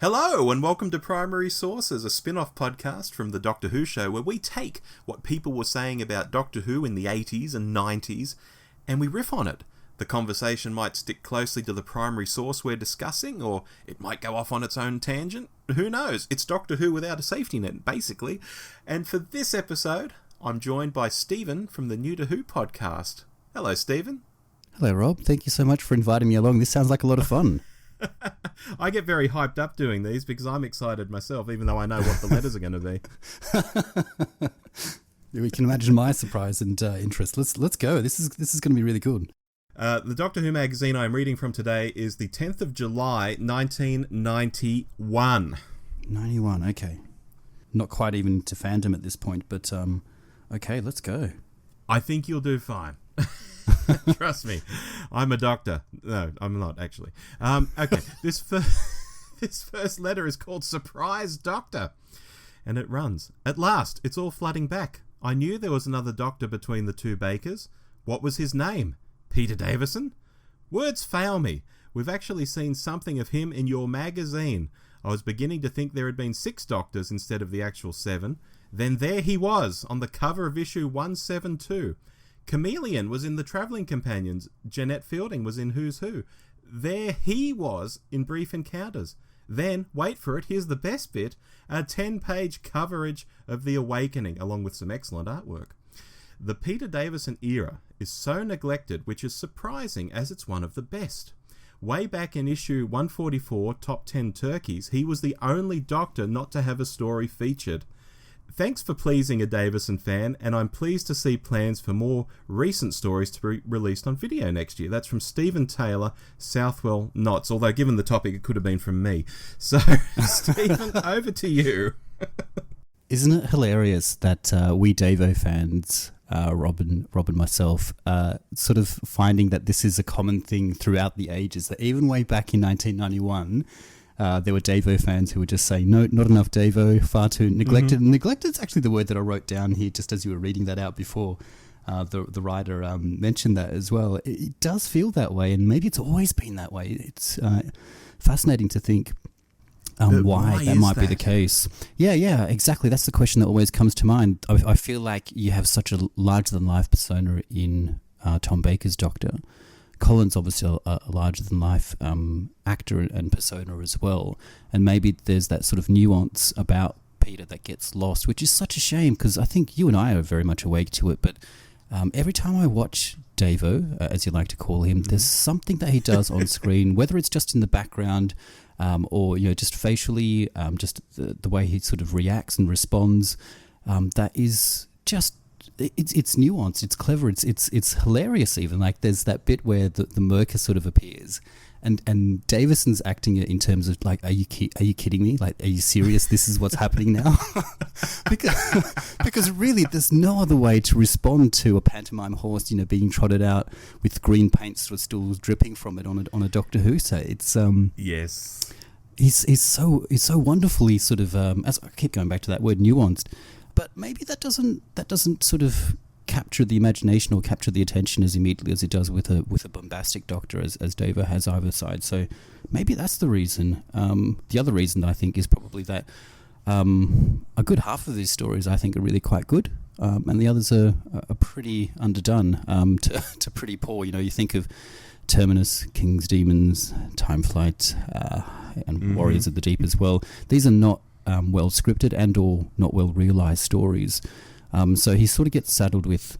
Hello and welcome to Primary Sources, a spin-off podcast from the Doctor Who show where we take what people were saying about Doctor Who in the 80s and 90s and we riff on it. The conversation might stick closely to the primary source we're discussing, or it might go off on its own tangent. Who knows? It's Doctor Who without a safety net, basically. And for this episode, I'm joined by Stephen from the New to Who podcast. Hello, Stephen. Hello, Rob. Thank you so much for inviting me along. This sounds like a lot of fun. I get very hyped up doing these because I'm excited myself, even though I know what the letters are going to be. We can imagine my surprise and interest. Let's go. This is going to be really good. The Doctor Who magazine I'm reading from today is the 10th of July, 1991. 91, okay. Not quite even to fandom at this point, but okay, let's go. I think you'll do fine. Trust me, I'm a doctor. No, I'm not actually. Okay, this first letter is called Surprise Doctor, and it runs. At last, it's all flooding back. I knew there was another doctor between the two Bakers. What was his name? Peter Davison? Words fail me. We've actually seen something of him in your magazine. I was beginning to think there had been 6 doctors instead of the actual 7. Then there he was, on the cover of issue 172. Chameleon was in the Travelling Companions. Jeanette Fielding was in Who's Who. There he was in Brief Encounters. Then, wait for it, here's the best bit, a 10-page coverage of The Awakening, along with some excellent artwork. The Peter Davison era is so neglected, which is surprising as it's one of the best. Way back in issue 144, Top 10 Turkeys, he was the only doctor not to have a story featured. Thanks for pleasing a Davison fan, and I'm pleased to see plans for more recent stories to be released on video next year. That's from Stephen Taylor, Southwell Notts, although given the topic it could have been from me. So, Stephen, over to you. Isn't it hilarious that we Davo fans, Rob and myself, sort of finding that this is a common thing throughout the ages, that even way back in 1991... there were Davo fans who were just saying, no, not enough Davo, far too neglected. Mm-hmm. Neglected is actually the word that I wrote down here just as you were reading that out before. The writer mentioned that as well. It does feel that way, and maybe it's always been that way. It's fascinating to think why that might be the case. Yeah, exactly. That's the question that always comes to mind. I feel like you have such a larger-than-life persona in Tom Baker's Doctor. Colin's obviously a larger-than-life actor and persona as well, and maybe there's that sort of nuance about Peter that gets lost, which is such a shame because I think you and I are very much awake to it, but every time I watch Davo, as you like to call him, there's something that he does on screen, whether it's just in the background or just facially, just the way he sort of reacts and responds, that is just... It's nuanced, it's clever, it's hilarious even. Like there's that bit where the Merca sort of appears and Davison's acting it in terms of like, are you kidding me? Like, are you serious? This is what's happening now? because really there's no other way to respond to a pantomime horse, being trotted out with green paint sort of still dripping from it on a Doctor Who set. It's yes. He's so wonderfully sort of as I keep going back to that word, nuanced. But maybe that doesn't sort of capture the imagination or capture the attention as immediately as it does with a bombastic Doctor as Davo has either side. So maybe that's the reason. The other reason I think is probably that a good half of these stories I think are really quite good, and the others are pretty underdone to pretty poor. You think of Terminus, King's Demons, Time Flight, and Warriors of the Deep as well. These are not well scripted and or not well realised stories. So he sort of gets saddled with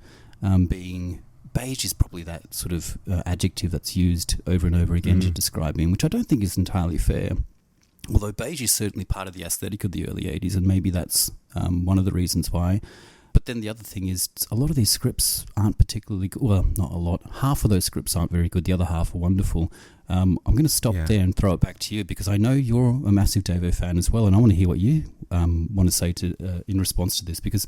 being... Beige is probably that sort of adjective that's used over and over again to describe him, which I don't think is entirely fair. Although beige is certainly part of the aesthetic of the early 80s, and maybe that's one of the reasons why. But then the other thing is a lot of these scripts aren't particularly good. Well, not a lot. Half of those scripts aren't very good. The other half are wonderful. I'm going to stop there and throw it back to you because I know you're a massive Davo fan as well, and I want to hear what you want to say in response to this because,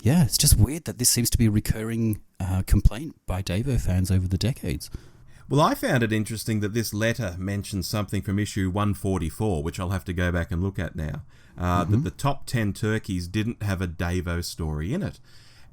yeah, it's just weird that this seems to be a recurring complaint by Davo fans over the decades. Well, I found it interesting that this letter mentions something from issue 144, which I'll have to go back and look at now, that the top 10 turkeys didn't have a Davo story in it.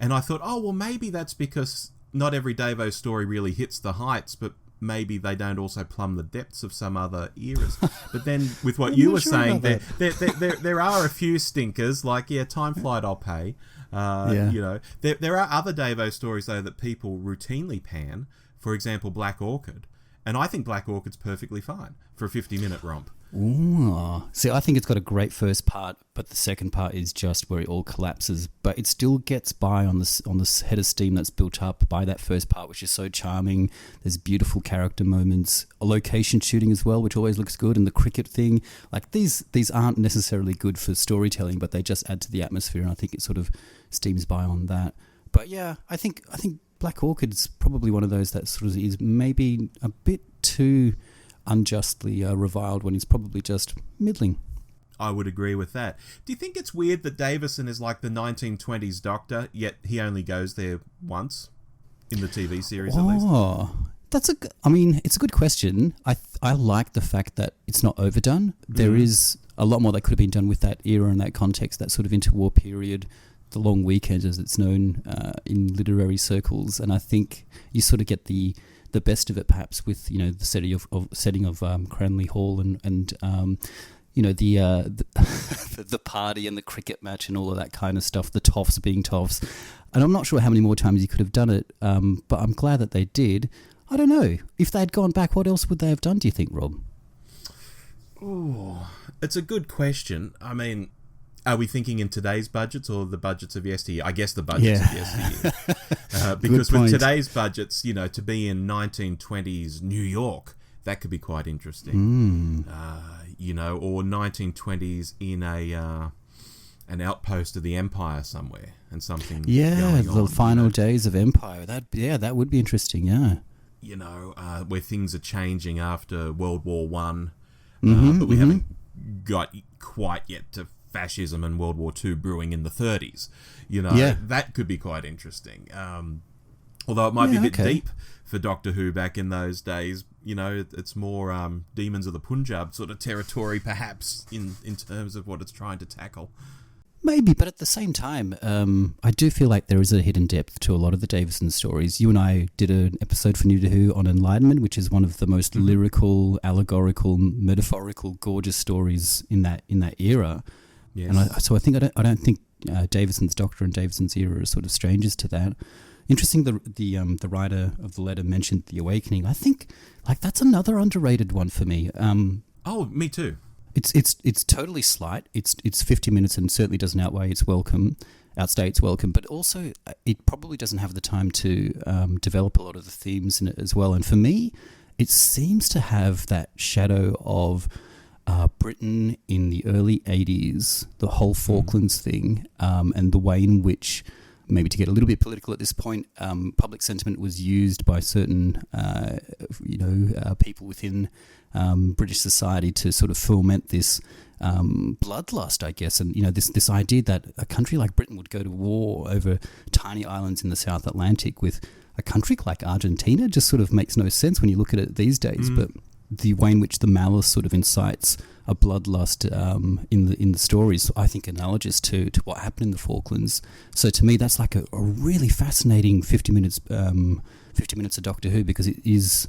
And I thought, oh, well, maybe that's because not every Davo story really hits the heights, but maybe they don't also plumb the depths of some other eras. But then with what you were saying, there are a few stinkers, like, Time Flight I'll pay. There are other Davo stories, though, that people routinely pan. For example, Black Orchid. And I think Black Orchid's perfectly fine for a 50-minute romp. Ooh. See, I think it's got a great first part, but the second part is just where it all collapses. But it still gets by on this head of steam that's built up by that first part, which is so charming. There's beautiful character moments, a location shooting as well, which always looks good, and the cricket thing. Like these aren't necessarily good for storytelling, but they just add to the atmosphere, and I think it sort of steams by on that. But yeah, I think Black Orchid's probably one of those that sort of is maybe a bit too unjustly reviled when he's probably just middling. I would agree with that. Do you think it's weird that Davison is like the 1920s Doctor, yet he only goes there once in the TV series, at least? It's a good question. I like the fact that it's not overdone. There is a lot more that could have been done with that era and that context, that sort of interwar period, the long weekend as it's known in literary circles, and I think you sort of get the best of it perhaps with the setting of Cranley Hall and the party and the cricket match and all of that kind of stuff, the toffs being toffs, and I'm not sure how many more times you could have done it, but I'm glad that they did. I don't know if they had gone back, what else would they have done, do you think, Rob? Oh, it's a good question. I mean, are we thinking in today's budgets or the budgets of yesteryear? I guess the budgets of yesteryear. Because with today's budgets, to be in 1920s New York, that could be quite interesting. Or 1920s in an outpost of the Empire somewhere and something. Yeah, the final days of Empire. That would be interesting. Yeah. Where things are changing after World War One, but we haven't got quite yet to fascism and World War II brewing in the 30s. That could be quite interesting. Although it might be a bit deep for Doctor Who back in those days. It's more Demons of the Punjab sort of territory, perhaps, in terms of what it's trying to tackle. Maybe, but at the same time, I do feel like there is a hidden depth to a lot of the Davison stories. You and I did an episode for New to Who on Enlightenment, which is one of the most lyrical, allegorical, metaphorical, gorgeous stories in that era. Yes. And I don't think Davison's Doctor and Davison's era are sort of strangers to that. Interesting, the writer of the letter mentioned The Awakening. I think that's another underrated one for me. Me too. It's totally slight. It's 50 minutes and certainly doesn't outstay its welcome. But also, it probably doesn't have the time to develop a lot of the themes in it as well. And for me, it seems to have that shadow of Britain in the early 80s, the whole Falklands thing, and the way in which, maybe to get a little bit political at this point, public sentiment was used by certain, people within British society to sort of foment this bloodlust, I guess, and this idea that a country like Britain would go to war over tiny islands in the South Atlantic with a country like Argentina just sort of makes no sense when you look at it these days. But the way in which the malice sort of incites a bloodlust in the stories, I think analogous to what happened in the Falklands. So to me, that's like a really fascinating 50 minutes of Doctor Who, because it is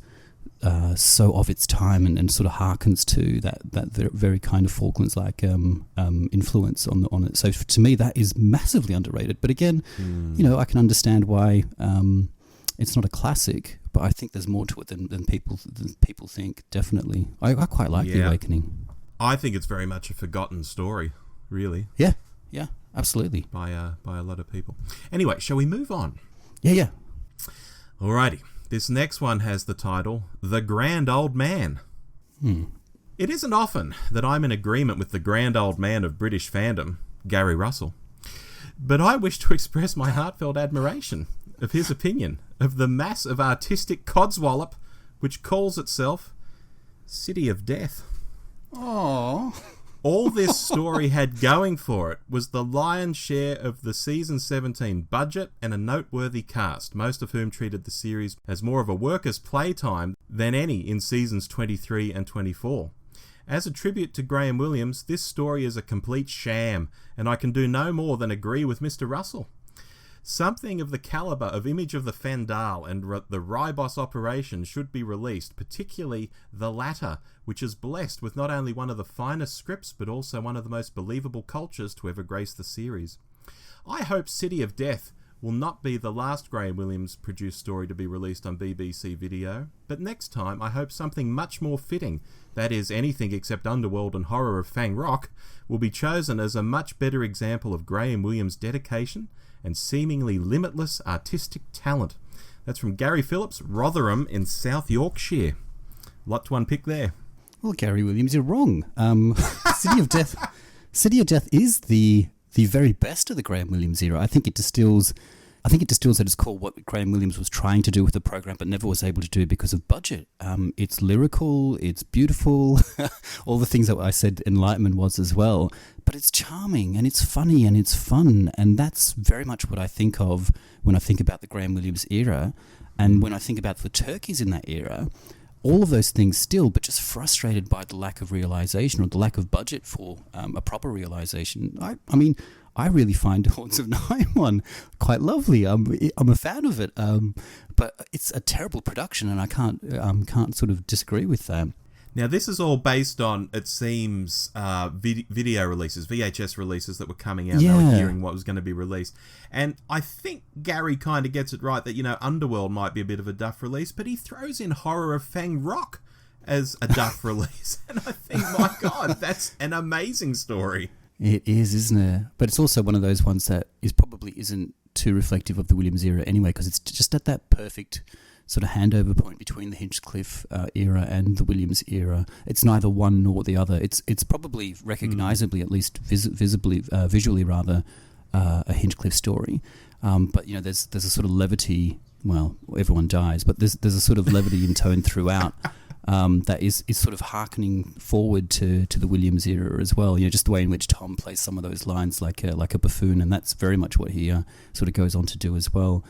so of its time and sort of harkens to that very kind of Falklands-like influence on it. So to me, that is massively underrated. But again, I can understand why it's not a classic, but I think there's more to it than people think. Definitely, I quite like The Awakening. I think it's very much a forgotten story, really. Yeah, absolutely. By a lot of people. Anyway, shall we move on? Yeah. Alrighty. This next one has the title, The Grand Old Man. It isn't often that I'm in agreement with the grand old man of British fandom, Gary Russell. But I wish to express my heartfelt admiration of his opinion of the mass of artistic codswallop which calls itself City of Death. Aww. All this story had going for it was the lion's share of the season 17 budget and a noteworthy cast, most of whom treated the series as more of a worker's playtime than any in seasons 23 and 24. As a tribute to Graham Williams, this story is a complete sham, and I can do no more than agree with Mr. Russell. Something of the caliber of Image of the Fendal and the Ribos Operation should be released, particularly the latter, which is blessed with not only one of the finest scripts, but also one of the most believable cultures to ever grace the series. I hope City of Death will not be the last Graham Williams produced story to be released on BBC Video, but next time I hope something much more fitting, that is, anything except Underworld and Horror of Fang Rock, will be chosen as a much better example of Graham Williams' dedication and seemingly limitless artistic talent. That's from Gary Phillips, Rotherham in South Yorkshire. Lot to unpick there. Well, Gary Williams, you're wrong. City of Death is the very best of the Graham Williams era. I think it distills at its core what Graham Williams was trying to do with the program, but never was able to do because of budget. It's lyrical, it's beautiful, all the things that I said Enlightenment was as well. But it's charming and it's funny and it's fun, and that's very much what I think of when I think about the Graham Williams era, and when I think about the turkeys in that era. All of those things still, but just frustrated by the lack of realisation or the lack of budget for a proper realisation. I mean, I really find Haunts of Nymon quite lovely. I'm a fan of it, but it's a terrible production, and I can't sort of disagree with that. Now, this is all based on, it seems, video releases, VHS releases that were coming out. Yeah. They were hearing what was going to be released. And I think Gary kind of gets it right that, Underworld might be a bit of a duff release, but he throws in Horror of Fang Rock as a duff release. And I think, my God, that's an amazing story. It is, isn't it? But it's also one of those ones that probably isn't too reflective of the Williams era anyway, because it's just at that perfect sort of handover point between the Hinchcliffe era and the Williams era. It's neither one nor the other. It's probably recognisably, at least visually rather, a Hinchcliffe story. But there's a sort of levity. Well, everyone dies, but there's a sort of levity in tone throughout. That is sort of hearkening forward to the Williams era as well. Just the way in which Tom plays some of those lines like a buffoon, and that's very much what he sort of goes on to do as well.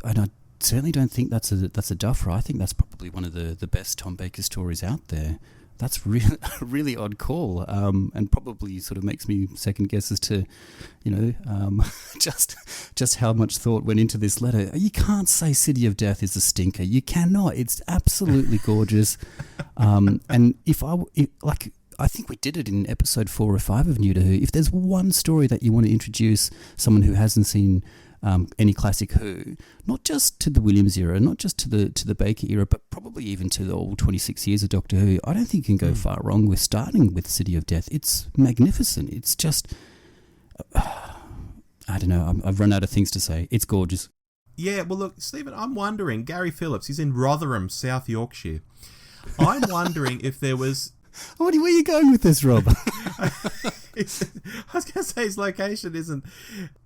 And I certainly don't think that's a duffer. I think that's probably one of the best Tom Baker stories out there. That's really a really odd call, and probably sort of makes me second guess as to, just how much thought went into this letter. You can't say City of Death is a stinker. You cannot. It's absolutely gorgeous. And I think we did it in episode 4 or 5 of New to Who. If there's one story that you want to introduce someone who hasn't seen any classic Who, not just to the Williams era, not just to the Baker era, but probably even to the all 26 years of Doctor Who, I don't think you can go far wrong with starting with City of Death. It's magnificent. It's just, I don't know, I've run out of things to say. It's gorgeous. Yeah, well, look, Stephen, I'm wondering, Gary Phillips, he's in Rotherham, South Yorkshire. I'm wondering if there was... Where are you going with this, Rob? I was going to say his location isn't...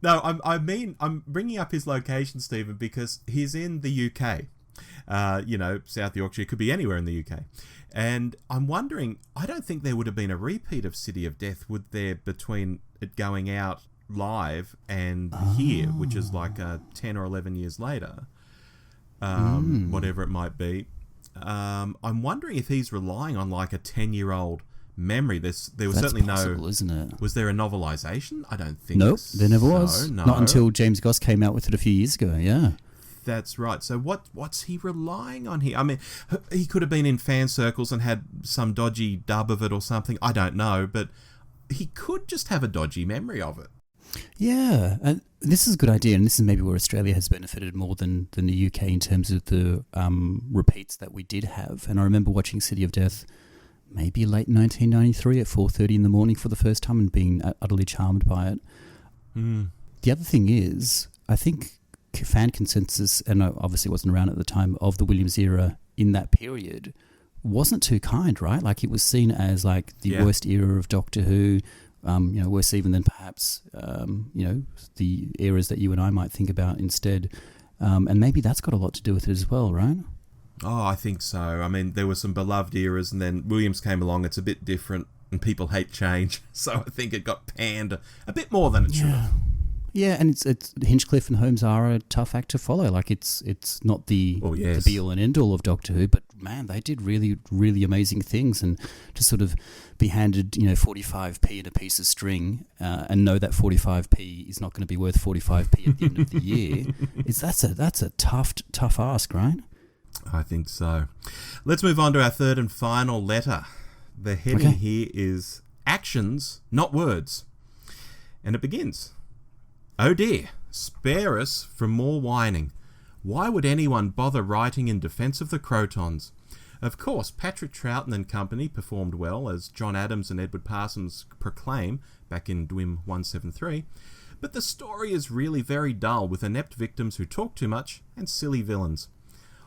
No, I'm bringing up his location, Stephen, because he's in the UK. South Yorkshire, could be anywhere in the UK. And I'm wondering, I don't think there would have been a repeat of City of Death, would there, between it going out live and here, which is like 10 or 11 years later, whatever it might be. I'm wondering if he's relying on like a 10-year-old memory. There was That's certainly possible, isn't it? Was there a novelisation? I don't think. Nope, there never was. No. Not until James Goss came out with it a few years ago. Yeah, that's right. So what's he relying on here? I mean, he could have been in fan circles and had some dodgy dub of it or something. I don't know, but he could just have a dodgy memory of it. Yeah, and this is a good idea, and this is maybe where Australia has benefited more than the UK in terms of the repeats that we did have. And I remember watching City of Death maybe late 1993 at 4:30 in the morning for the first time and being utterly charmed by it. The other thing is, I think fan consensus, and I obviously wasn't around at the time, of the Williams era in that period wasn't too kind, right? Like, it was seen as like the worst era of Doctor Who. Worse even than perhaps, the eras that you and I might think about instead. And maybe that's got a lot to do with it as well, right? Oh, I think so. I mean, there were some beloved eras, and then Williams came along. It's a bit different, and people hate change. So I think it got panned a bit more than it should have. Yeah, and it's Hinchcliffe and Holmes are a tough act to follow. Like, it's not the be all and end all of Doctor Who, but man, they did really, really amazing things, and to sort of be handed, 45p and a piece of string, and know that 45p is not going to be worth 45p at the end of the year, that's a tough ask, right? I think so. Let's move on to our third and final letter. The heading here is Actions, Not Words. And it begins, "Oh dear, spare us from more whining. Why would anyone bother writing in defence of the Crotons? Of course, Patrick Troughton and company performed well, as John Adams and Edward Parsons proclaim back in DWIM 173, but the story is really very dull, with inept victims who talk too much and silly villains.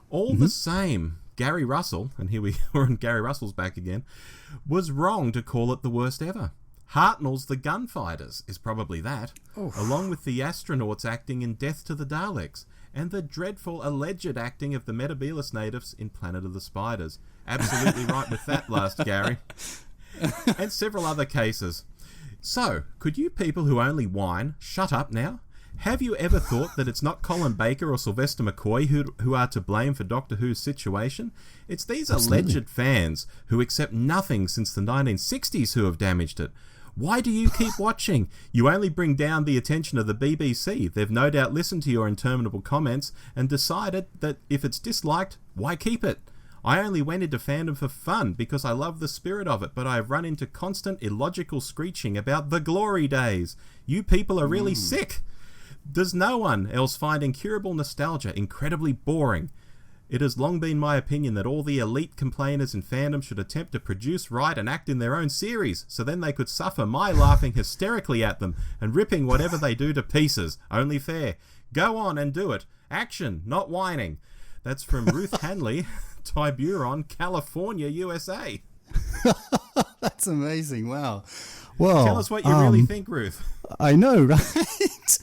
All the same, Gary Russell," and here we are, and Gary Russell's back again, "was wrong to call it the worst ever. Hartnell's The Gunfighters is probably that, along with the astronauts acting in Death to the Daleks, and the dreadful alleged acting of the Metebelis natives in Planet of the Spiders. Absolutely right with that last, Gary. And several other cases. So, could you people who only whine shut up now? Have you ever thought that it's not Colin Baker or Sylvester McCoy who are to blame for Doctor Who's situation? It's these alleged fans who accept nothing since the 1960s who have damaged it. Why do you keep watching? You only bring down the attention of the BBC. They've no doubt listened to your interminable comments and decided that if it's disliked, why keep it? I only went into fandom for fun because I love the spirit of it, but I have run into constant illogical screeching about the glory days. You people are really sick. Does no one else find incurable nostalgia incredibly boring? It has long been my opinion that all the elite complainers in fandom should attempt to produce, write and act in their own series, so then they could suffer my laughing hysterically at them and ripping whatever they do to pieces. Only fair. Go on and do it. Action, not whining." That's from Ruth Hanley, Tiburon, California, USA. That's amazing. Wow. Well, tell us what you really think, Ruth. I know, right?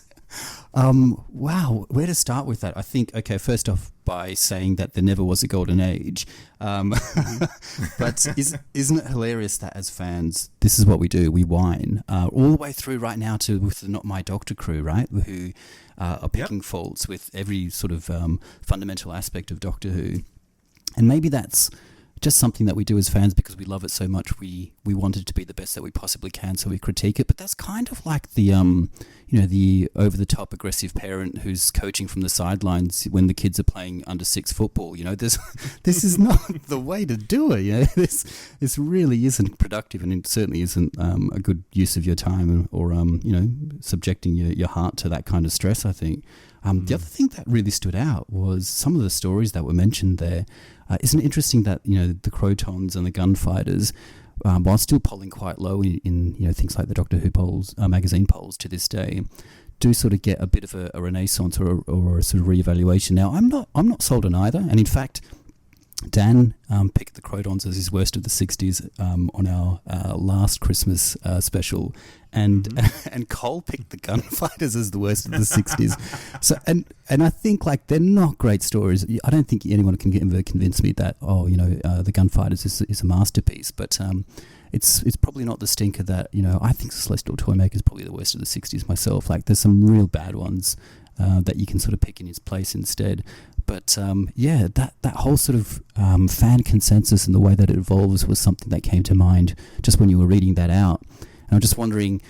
Wow, where to start with that? I think, okay, first off, by saying that there never was a golden age. But isn't it hilarious that as fans, this is what we do, we whine, all the way through right now to with the Not My Doctor crew, right, who are picking faults with every sort of fundamental aspect of Doctor Who. And maybe that's just something that we do as fans because we love it so much. We want it to be the best that we possibly can, so we critique it. But that's kind of like the the over the top aggressive parent who's coaching from the sidelines when the kids are playing under six football. This is not the way to do it. This really isn't productive, and it certainly isn't a good use of your time or subjecting your heart to that kind of stress, I think. The other thing that really stood out was some of the stories that were mentioned there. Isn't it interesting that the Crotons and the Gunfighters, while still polling quite low in things like the Doctor Who polls, magazine polls to this day, do sort of get a bit of a renaissance or a sort of reevaluation. Now, I'm not sold on either, and in fact, Dan picked the Crotons as his worst of the 60s on our last Christmas special, and Cole picked the Gunfighters as the worst of the 60s. So and I think like they're not great stories. I don't think anyone can ever convince me that the Gunfighters is a masterpiece, but it's probably not the stinker that I think Celestial Toymaker is probably the worst of the 60s myself. Like there's some real bad ones that you can sort of pick in his place instead. But that whole sort of fan consensus and the way that it evolves was something that came to mind just when you were reading that out. And I'm just wondering,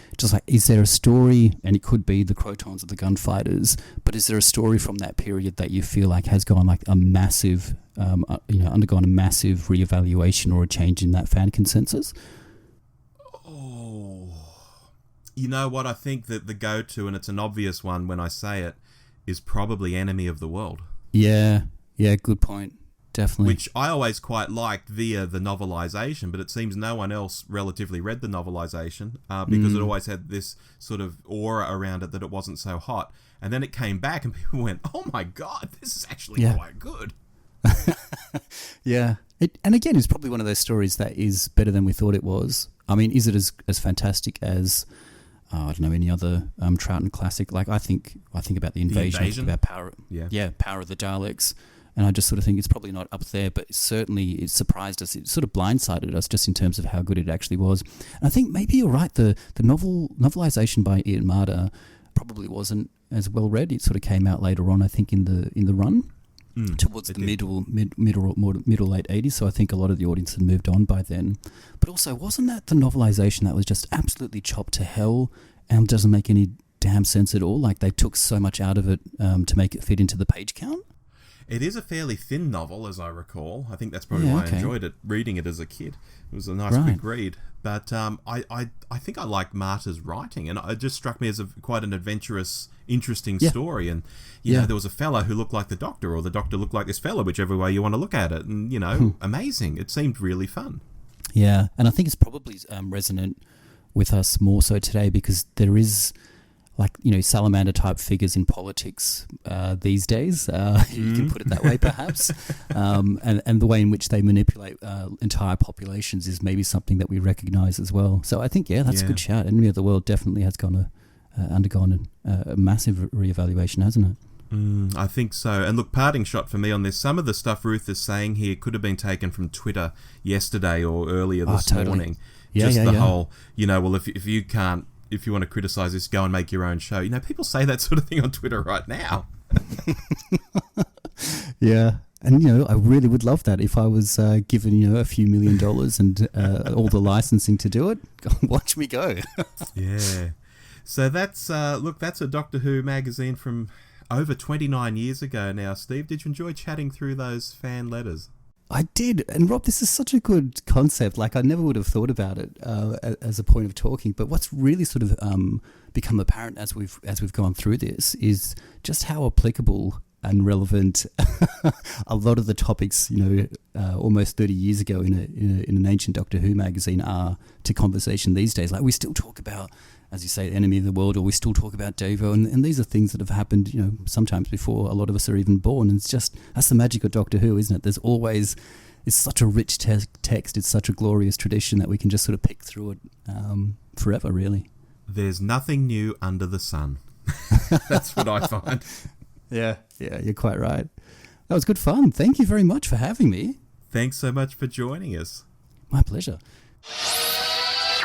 is there a story, and it could be the Crotons or the Gunfighters, but is there a story from that period that you feel like has gone like a massive, undergone a massive reevaluation or a change in that fan consensus? Oh, you know what? I think that the go-to, and it's an obvious one when I say it, is probably Enemy of the World. Yeah, good point. Definitely. Which I always quite liked via the novelisation, but it seems no one else relatively read the novelisation because it always had this sort of aura around it that it wasn't so hot. And then it came back and people went, oh my God, this is actually quite good. Yeah. And again, it's probably one of those stories that is better than we thought it was. I mean, is it as fantastic as... I don't know, any other Troughton classic? Like I think about the Invasion. I think about Power of the Daleks, and I just sort of think it's probably not up there, but certainly it surprised us. It sort of blindsided us just in terms of how good it actually was. And I think maybe you're right. The novelisation by Ian Marter probably wasn't as well read. It sort of came out later on, I think, in the run. towards the middle late 80s. So I think a lot of the audience had moved on by then. But also, wasn't that the novelization that was just absolutely chopped to hell and doesn't make any damn sense at all? Like they took so much out of it to make it fit into the page count. It is a fairly thin novel, as I recall. I think that's probably why I enjoyed it, reading it as a kid. It was a nice quick read. But I think I like Marta's writing, and it just struck me as quite an adventurous, interesting story. And, you know, there was a fella who looked like the Doctor, or the Doctor looked like this fella, whichever way you want to look at it. And, you know, amazing. It seemed really fun. Yeah, and I think it's probably resonant with us more so today because there is... like, you know, salamander-type figures in politics these days. You can put it that way, perhaps. And the way in which they manipulate entire populations is maybe something that we recognise as well. So I think, that's a good shout. Enemy of the World definitely has undergone a massive reevaluation, hasn't it? I think so. And look, parting shot for me on this, some of the stuff Ruth is saying here could have been taken from Twitter yesterday or earlier this morning. Just the whole, you know, well, if you can't, if you want to criticise this, go and make your own show. You know, people say that sort of thing on Twitter right now. Yeah. And, you know, I really would love that if I was given, you know, a few $1 million and all the licensing to do it. Watch me go. Yeah. So that's, that's a Doctor Who magazine from over 29 years ago now. Steve, did you enjoy chatting through those fan letters? I did. And Rob, this is such a good concept. Like, I never would have thought about it as a point of talking. But what's really sort of become apparent as we've gone through this is just how applicable and relevant a lot of the topics, you know, almost 30 years ago in an ancient Doctor Who magazine are to conversation these days. Like, we still talk about, as you say, Enemy of the World, or we still talk about Davo, and these are things that have happened, you know, sometimes before a lot of us are even born. And it's just, that's the magic of Doctor Who, isn't it? There's always, it's such a rich text, it's such a glorious tradition that we can just sort of pick through it forever, really. There's nothing new under the sun. That's what I find. Yeah, you're quite right. That was good fun. Thank you very much for having me. Thanks so much for joining us. My pleasure.